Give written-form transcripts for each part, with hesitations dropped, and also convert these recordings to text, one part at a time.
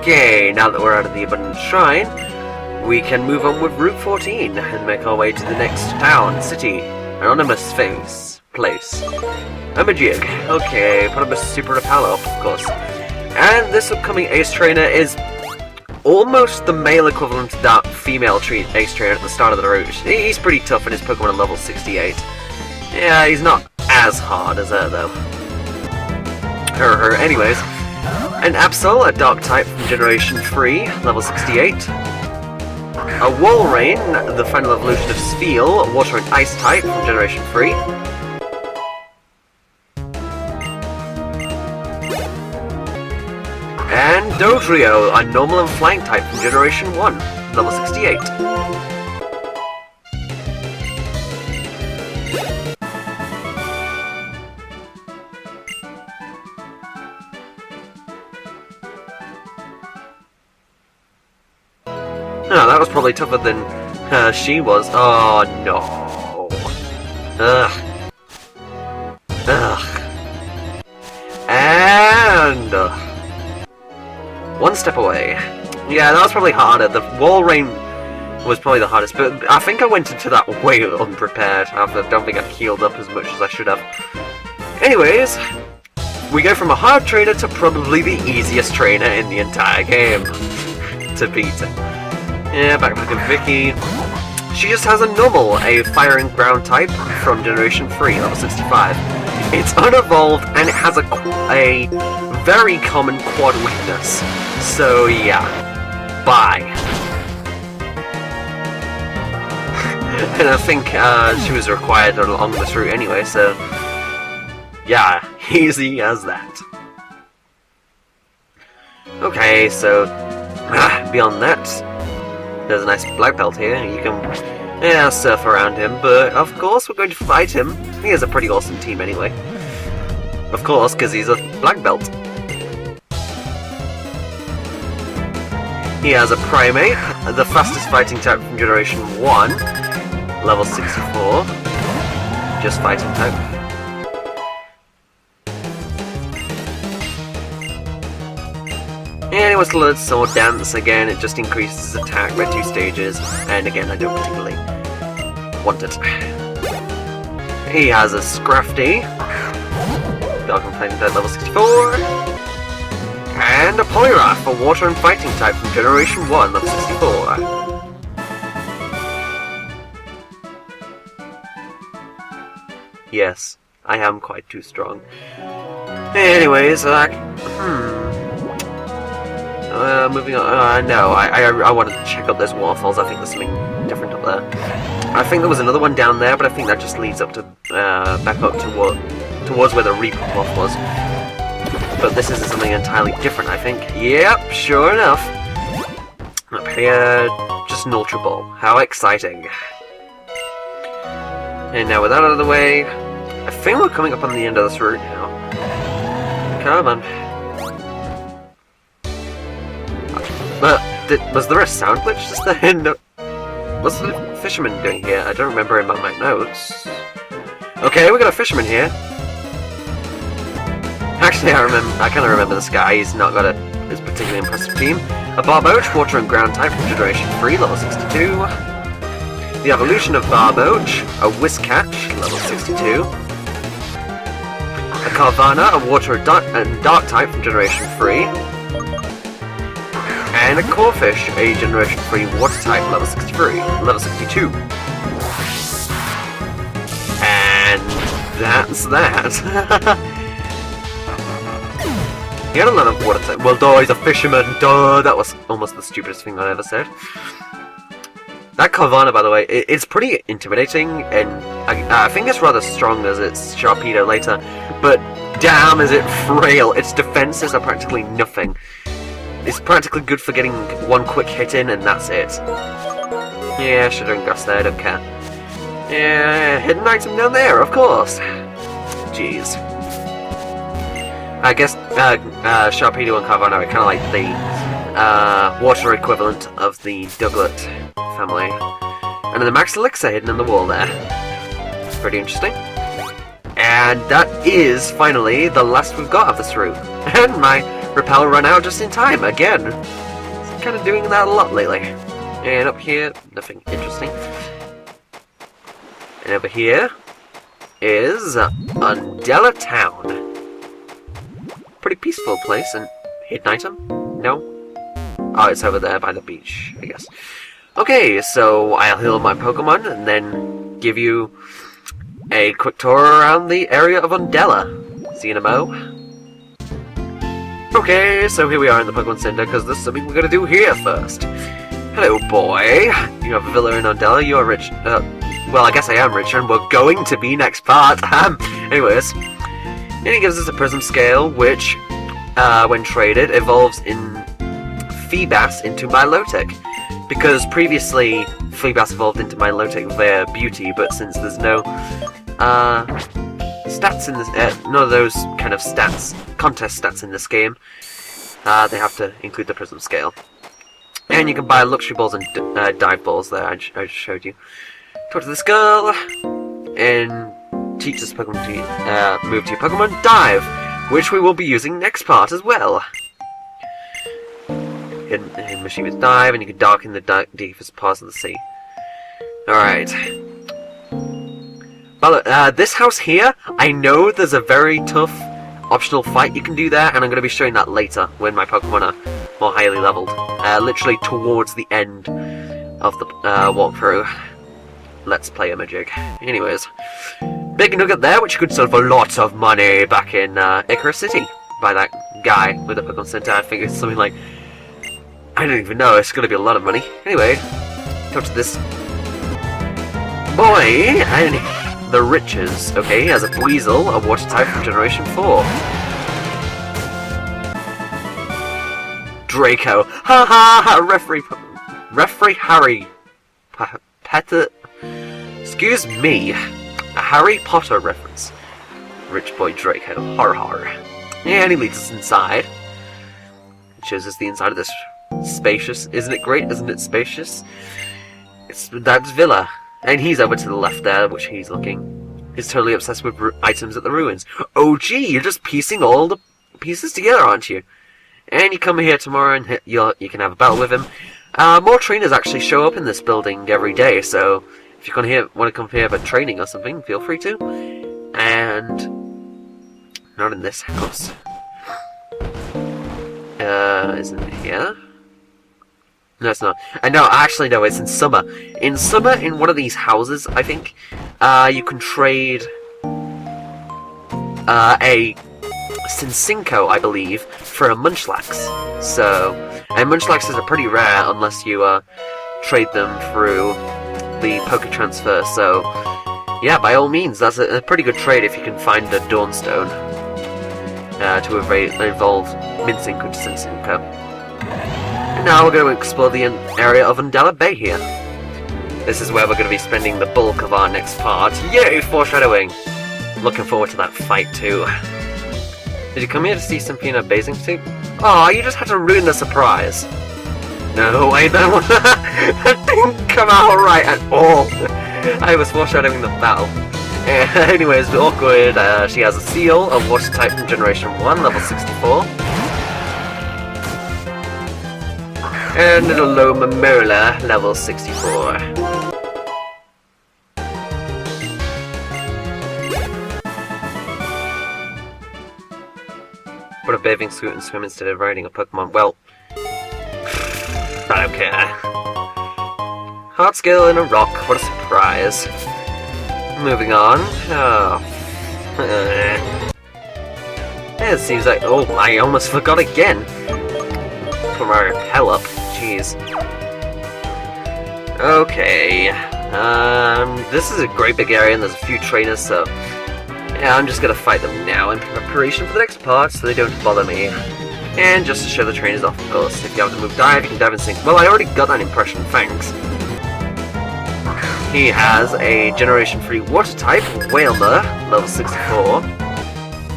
Okay, now that we're out of the Abundant Shrine, we can move on with Route 14 and make our way to the next town, city, anonymous place. I'm a jig. Okay, put up a super repel of course. And this upcoming Ace Trainer is almost the male equivalent to that female Ace Trainer at the start of the route. He's pretty tough and his Pokemon are level 68. Yeah, he's not as hard as her though. Anyways, an Absol, a Dark type from Generation 3, level 68. A Walrein, the final evolution of Spheal, Water and Ice type from Generation 3. And Dodrio, a normal and flying type from Generation 1, level 68. Oh, that was probably tougher than she was. Oh no. Ugh. And one step away. Yeah, that was probably harder. The Walrein was probably the hardest, but I think I went into that way unprepared. I don't think I healed up as much as I should have. Anyways, we go from a hard trainer to probably the easiest trainer in the entire game to beat it. Yeah, Backpack of Vicky. She just has a normal, a fire and ground type from Generation 3, level 65. It's unevolved and it has a very common quad weakness. So yeah, bye. And I think she was required along this route anyway, so yeah, easy as that. Okay, so beyond that, there's a nice black belt here. You can surf around him, but of course we're going to fight him. He has a pretty awesome team anyway. Of course, because he's a black belt. He has a Primate, the fastest fighting type from Generation 1, level 64. Just fighting type. And he wants to learn Sword Dance again. It just increases his attack by 2 stages, and again, I don't particularly want it. He has a Scrafty, Dog and Fighting type level 64, and a Poliwrath for Water and Fighting type from Generation 1 level 64. Yes, I am quite too strong. Anyways, moving on. No, I wanted to check out those waterfalls. I think there's something different up there. I think there was another one down there, but I think that just leads up to back up towards where the Repulse was. But this is something entirely different, I think. Yep, sure enough. Up here, just an Ultra Ball. How exciting! And now with that out of the way, I think we're coming up on the end of this route now. Come on. But was there a sound glitch just then? No. What's the fisherman doing here? I don't remember him on my notes. Okay, we got a fisherman here. Actually, I kind of remember this guy. He's not got his particularly impressive team. A Barboach, Water and Ground type from Generation 3, level 62. The evolution of Barboach, a Whiskatch, level 62. A Carvana, a Water and Dark type from Generation 3. And a Corphish, a Generation 3 Water type, level 62. And that's that. He had a lot of water type. Well, duh, he's a fisherman. Duh, that was almost the stupidest thing I ever said. That Carvana, by the way, it's pretty intimidating, and I think it's rather strong as its Sharpedo later. But damn, is it frail! Its defenses are practically nothing. It's practically good for getting one quick hit in, and that's it. Yeah, Shuddering Grass there, I don't care. Yeah, hidden item down there, of course. Jeez. I guess Sharpedo and Carvana are kind of like the water equivalent of the Douglet family. And then the Max Elixir hidden in the wall there. Pretty interesting. And that is finally the last we've got of this route. And my repel run out just in time, again. It's kind of doing that a lot lately. And up here, nothing interesting. And over here is Undella Town. Pretty peaceful place, and hidden item? No? Oh, it's over there by the beach, I guess. Okay, so I'll heal my Pokemon, and then give you a quick tour around the area of Undella. See you in a mo. Okay, so here we are in the Pokemon Center, because there's something we're gonna do here first. Hello, boy. You have a villa in Undella, you're rich. Well, I guess I am rich, and we're going to be next part. Anyways. And he gives us a Prism Scale, which, when traded, evolves in Feebas into Milotic. Because previously, Feebas evolved into Milotic via Beauty, but since there's no stats in this, none of those kind of stats, contest stats in this game, they have to include the Prism Scale. And you can buy Luxury Balls and Dive Balls there, I just showed you. Talk to this girl, and teach this Pokemon to move to your Pokemon Dive, which we will be using next part as well. Hidden machine with Dive, and you can darken the deepest parts of the sea. Alright. Well, this house here, I know there's a very tough optional fight you can do there, and I'm going to be showing that later when my Pokemon are more highly leveled. Literally towards the end of the walkthrough. Let's play a Majig. Anyways. Big nugget there, which could sell for lots of money back in Icarus City by that guy with the Pokemon Center. I think it's something like, I don't even know, it's gonna be a lot of money. Anyway, talk to this boy and the riches. Okay, he has a Weasel, a water type from Generation 4. Draco. Ha ha ha! Referee Harry. Petter. Excuse me. A Harry Potter reference. Rich boy Draco. Har har. And he leads us inside. It shows us the inside of this spacious. Isn't it great? Isn't it spacious? That's Villa. And he's over to the left there, which he's looking. He's totally obsessed with items at the ruins. Oh gee, you're just piecing all the pieces together, aren't you? And you come here tomorrow and you can have a battle with him. More trainers actually show up in this building every day, so if you want to come here for training or something, feel free to. And not in this house. Isn't it here? No, it's not. No, actually, no, it's in summer. In summer, in one of these houses, I think, you can trade a Cincinco, I believe, for a Munchlax. So, and Munchlaxes are pretty rare unless you trade them through the Poké Transfer. So, yeah, by all means, that's a pretty good trade if you can find a Dawnstone to evolve Mincing into Cincinco. And now we're going to explore the area of Undella Bay here. This is where we're going to be spending the bulk of our next part. Yay, foreshadowing! Looking forward to that fight too. Did you come here to see something in a bathing suit? Aw, you just had to ruin the surprise. No, wait, that didn't come out right at all. I was foreshadowing the battle. Anyways, awkward. She has a Seal, a water type from Generation 1, level 64. And a low Mamola, level 64. Put a bathing suit and swim instead of riding a Pokemon. Well, I don't care. Heart skill in a rock, what a surprise. Moving on. Oh. It seems like... Oh, I almost forgot again. Put my repel up. Jeez. Okay. This is a great big area and there's a few trainers, so... Yeah, I'm just gonna fight them now in preparation for the next part so they don't bother me. And just to show the trainers off, of course. If you have to move dive, you can dive and sink. Well, I already got that impression, thanks. He has a Generation 3 Water type, Wailmer, level 64.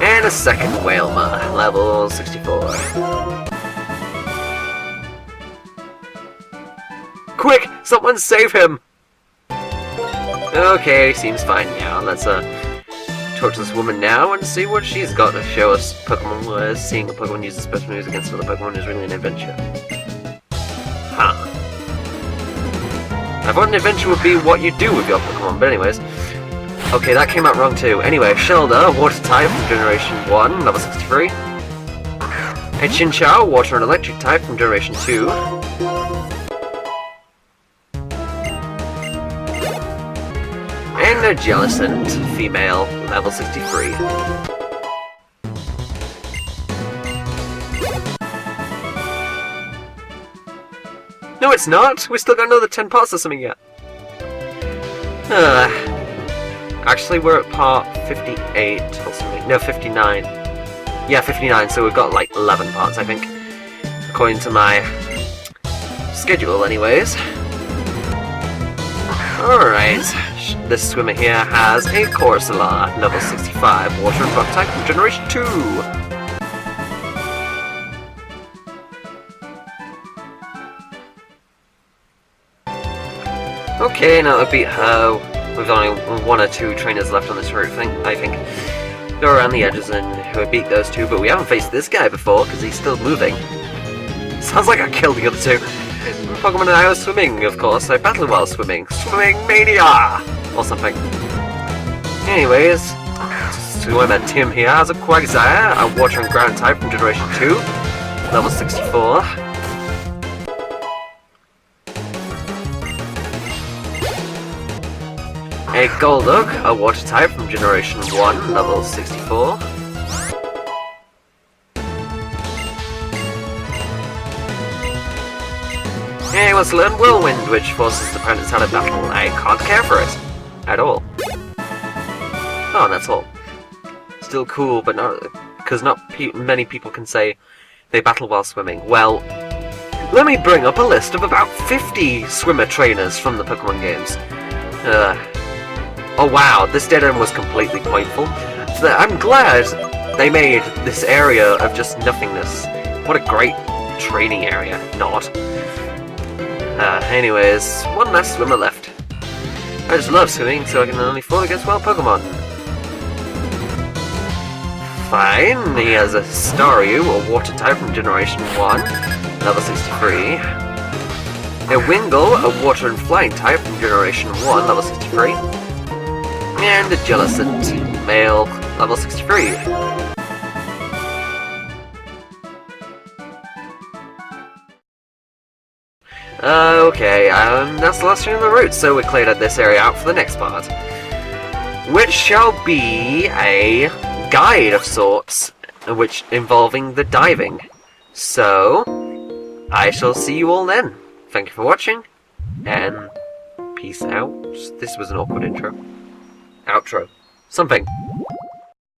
And a second Wailmer, level 64. Quick! Someone save him! Okay, seems fine now. Let's talk to this woman now and see what she's got to show us Pokemon, whereas seeing a Pokemon use a special moves against other Pokemon is really an adventure. Huh. I thought an adventure would be what you do with your Pokemon, but anyways. Okay, that came out wrong too. Anyway, Shelda, Water type from Generation 1, level 63. A Chinchou, Water and Electric type from Generation 2. And a Jellicent, female, level 63. No, it's not! We still got another 10 parts or something yet. Actually, we're at part 58 or something. No, 59. Yeah, 59, so we've got like 11 parts, I think. According to my schedule, anyways. Alright. This swimmer here has a Corsola, level 65, Water and Rock type from Generation 2. Okay, now to beat her, with only 1 or 2 trainers left on this route, I think. Go around the edges and beat those 2, but we haven't faced this guy before, because he's still moving. Sounds like I killed the other 2. Pokemon and I was swimming, of course. I battled while swimming. Swimming mania! Or something. Anyways, swimmer Tim here has a Quagsire, a Water and Ground type from Generation 2, level 64. A Golduck, a Water type from Generation 1, level 64. And he wants to learn Whirlwind, which forces the opponents out of battle. I can't care for it. At all. Oh, and that's all. Still cool, but not... because not many people can say they battle while swimming. Well, let me bring up a list of about 50 swimmer trainers from the Pokemon games. Oh wow, this dead end was completely pointful. I'm glad they made this area of just nothingness. What a great training area. Not. Anyways, one last swimmer left. I just love swimming, so I can only fall against wild Pokemon. Fine, he has a Staryu, a Water type from Generation 1, level 63. A Wingull, a Water and Flying type from Generation 1, level 63. And a Jellicent, male, level 63. Okay, that's the last one on the route, so we cleared this area out for the next part. Which shall be a guide of sorts, which involving the diving. So, I shall see you all then. Thank you for watching, and peace out. This was an awkward intro. Outro. Something.